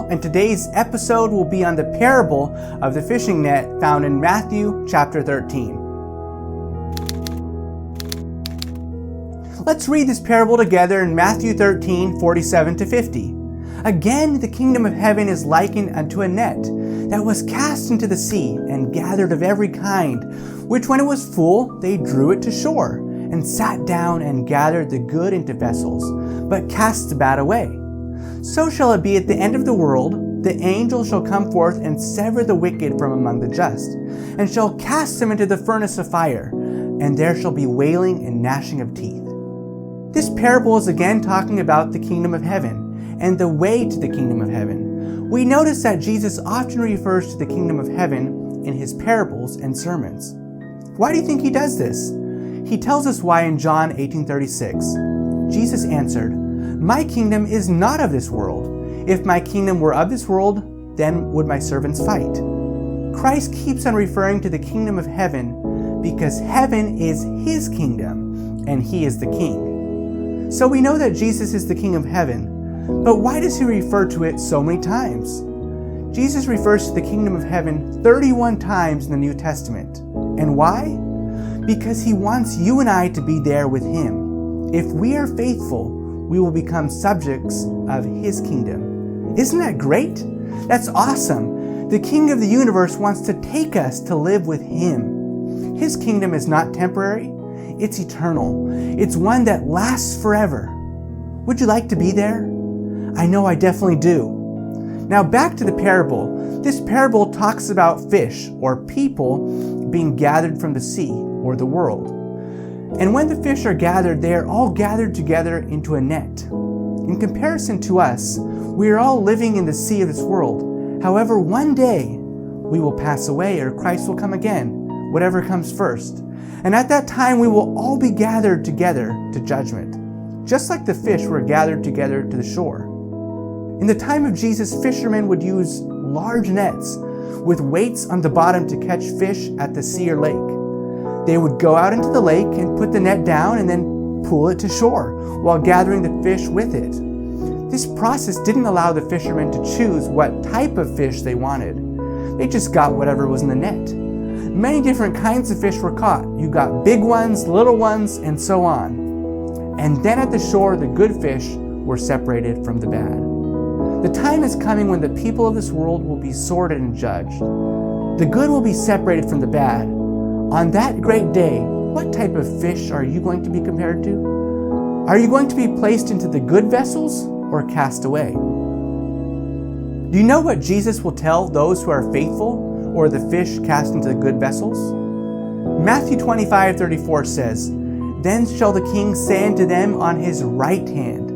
and today's episode will be on the parable of the fishing net found in Matthew chapter 13. Let's read this parable together in Matthew 13, 47 to 50. Again, the kingdom of heaven is likened unto a net that was cast into the sea and gathered of every kind, which when it was full, they drew it to shore, and sat down and gathered the good into vessels, but cast the bad away. So shall it be at the end of the world. The angel shall come forth and sever the wicked from among the just, and shall cast them into the furnace of fire, and there shall be wailing and gnashing of teeth. This parable is again talking about the kingdom of heaven and the way to the kingdom of heaven. We notice that Jesus often refers to the kingdom of heaven in his parables and sermons. Why do you think he does this? He tells us why in John 18:36. Jesus answered, "My kingdom is not of this world. If my kingdom were of this world, then would my servants fight." Christ keeps on referring to the kingdom of heaven because heaven is his kingdom and he is the king. So we know that Jesus is the king of heaven. But why does he refer to it so many times? Jesus refers to the kingdom of heaven 31 times in the New Testament. And why? Because he wants you and I to be there with him. If we are faithful, we will become subjects of his kingdom. Isn't that great? That's awesome. The King of the universe wants to take us to live with him. His kingdom is not temporary, it's eternal. It's one that lasts forever. Would you like to be there? I know I definitely do. Now back to the parable. This parable talks about fish or people being gathered from the sea or the world. And when the fish are gathered, they are all gathered together into a net. In comparison to us, we are all living in the sea of this world. However, one day we will pass away or Christ will come again, whatever comes first. And at that time we will all be gathered together to judgment, just like the fish were gathered together to the shore. In the time of Jesus, fishermen would use large nets with weights on the bottom to catch fish at the sea or lake. They would go out into the lake and put the net down and then pull it to shore while gathering the fish with it. This process didn't allow the fishermen to choose what type of fish they wanted. They just got whatever was in the net. Many different kinds of fish were caught. You got big ones, little ones, and so on. And then at the shore, the good fish were separated from the bad. The time is coming when the people of this world will be sorted and judged. The good will be separated from the bad. On that great day, what type of fish are you going to be compared to? Are you going to be placed into the good vessels or cast away? Do you know what Jesus will tell those who are faithful or the fish cast into the good vessels? Matthew 25:34 says, "Then shall the king say unto them on his right hand,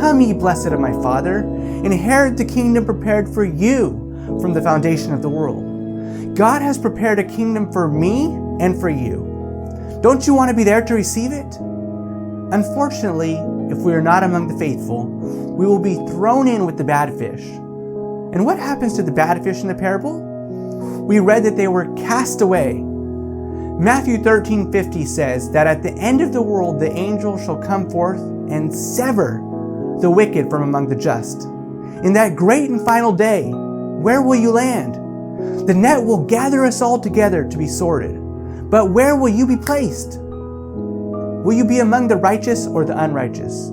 Come ye blessed of my Father, inherit the kingdom prepared for you from the foundation of the world." God has prepared a kingdom for me and for you. Don't you want to be there to receive it? Unfortunately, if we are not among the faithful, we will be thrown in with the bad fish. And what happens to the bad fish in the parable? We read that they were cast away. Matthew 13:50 says that at the end of the world the angel shall come forth and sever the wicked from among the just. In that great and final day, where will you land? The net will gather us all together to be sorted. But where will you be placed? Will you be among the righteous or the unrighteous?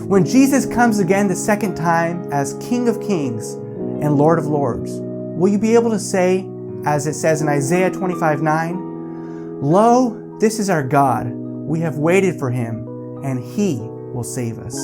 When Jesus comes again the second time as King of Kings and Lord of Lords, will you be able to say, as it says in Isaiah 25:9, "Lo, this is our God. We have waited for him, and he will save us.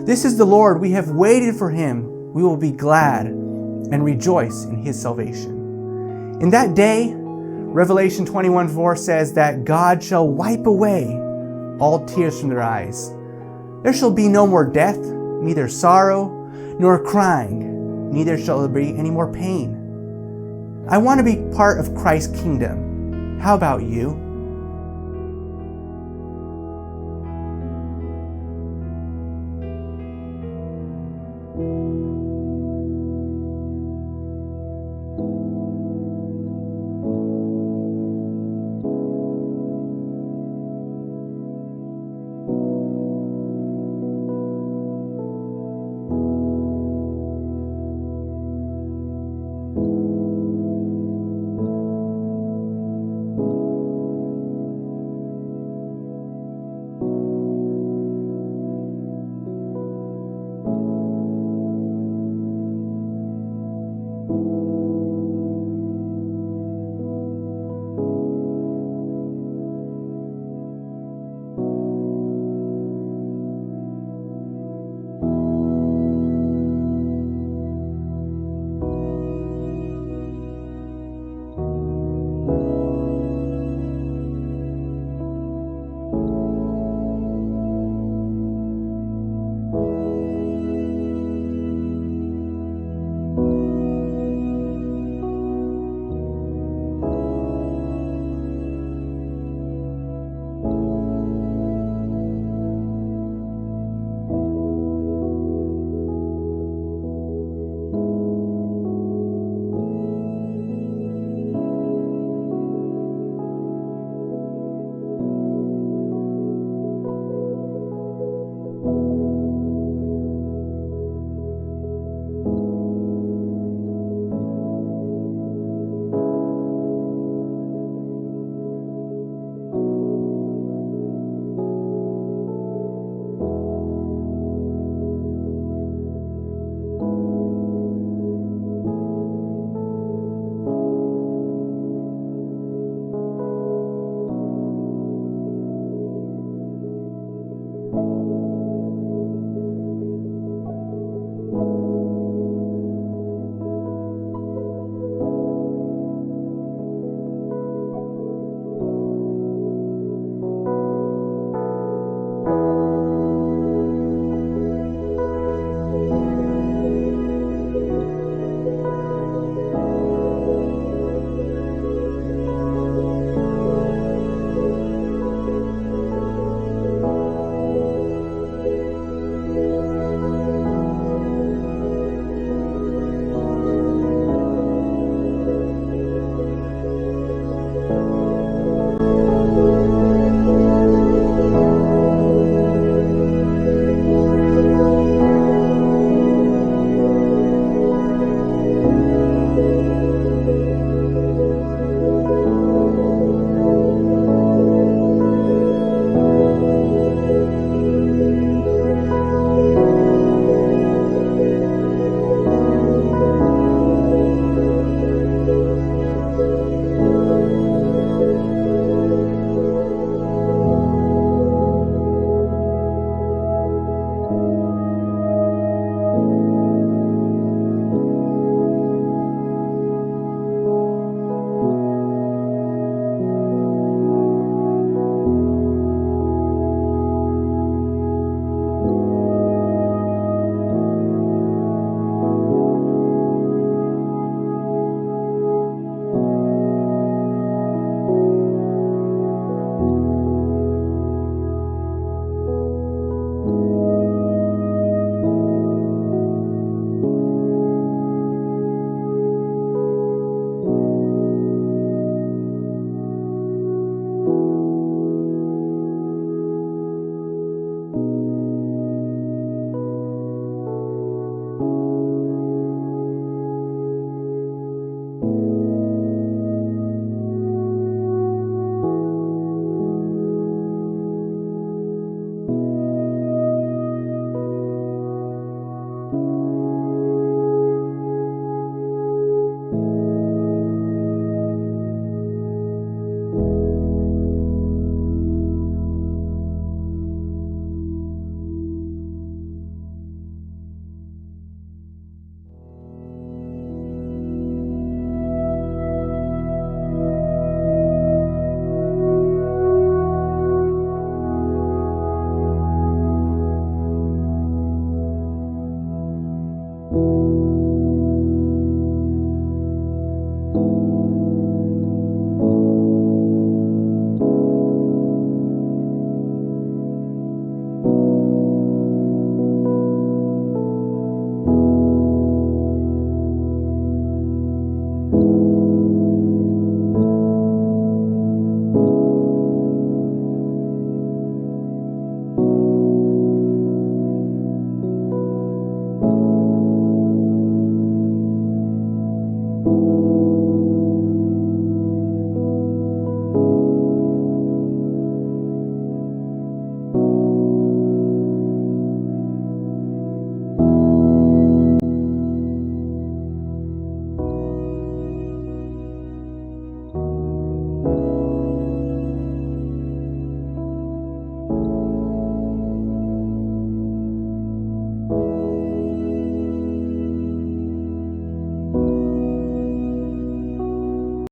This is the Lord. We have waited for him. We will be glad and rejoice in his salvation." In that day, Revelation 21:4 says that God shall wipe away all tears from their eyes. There shall be no more death, neither sorrow, nor crying, neither shall there be any more pain. I want to be part of Christ's kingdom. How about you?